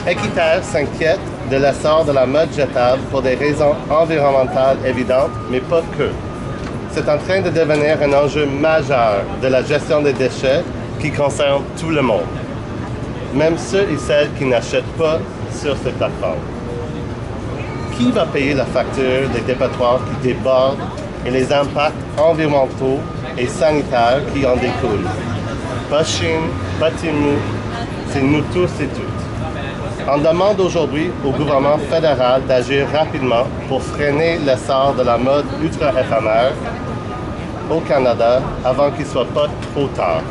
Équiterre s'inquiète de l'essor de la mode jetable pour des raisons environnementales évidentes, mais pas que. C'est en train de devenir un enjeu majeur de la gestion des déchets qui concerne tout le monde, même ceux et celles qui n'achètent pas sur ces plateformes. Qui va payer la facture des dépotoirs qui débordent et les impacts environnementaux et sanitaires qui en découlent? Pas Chine, pas Temu, c'est nous tous et toutes. On demande aujourd'hui au gouvernement fédéral d'agir rapidement pour freiner l'essor de la mode ultra-éphémère au Canada avant qu'il ne soit pas trop tard.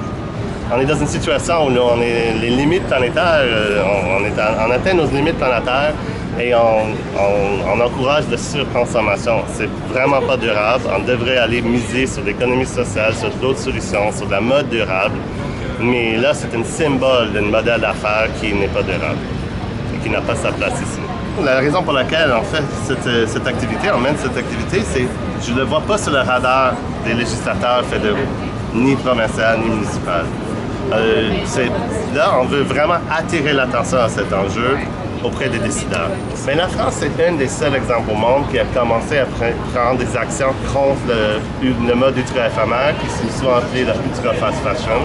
On est dans une situation où les limites planétaires, on atteint nos limites planétaires et on encourage la surconsommation. C'est vraiment pas durable. On devrait aller miser sur l'économie sociale, sur d'autres solutions, sur la mode durable. Mais là, c'est un symbole d'un modèle d'affaires qui n'est pas durable et qui n'a pas sa place ici. La raison pour laquelle on fait cette activité, on mène cette activité, c'est que je ne le vois pas sur le radar des législateurs fédéraux, ni provinciaux, ni municipaux. Là, on veut vraiment attirer l'attention à cet enjeu auprès des décideurs. Mais la France, c'est un des seuls exemples au monde qui a commencé à prendre des actions contre le mode ultra-éphémère, qui est souvent appelé la ultra-fast fashion.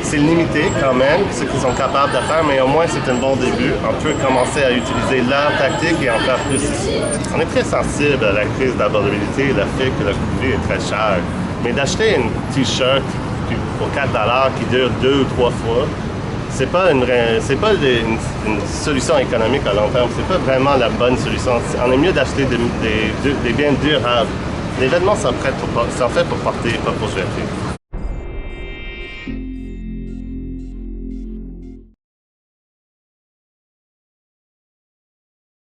C'est limité quand même, ce qu'ils sont capables de faire, mais au moins c'est un bon début. On peut commencer à utiliser leur tactique et en faire plus ici. On est très sensible à la crise d'abordabilité, le fait que le coût est très cher. Mais d'acheter une t-shirt pour 4$ qui dure 2 ou 3 fois, c'est pas une solution économique à long terme. C'est pas vraiment la bonne solution. On est mieux d'acheter des biens durables. Les vêtements sont faits pour porter, pas pour jeter.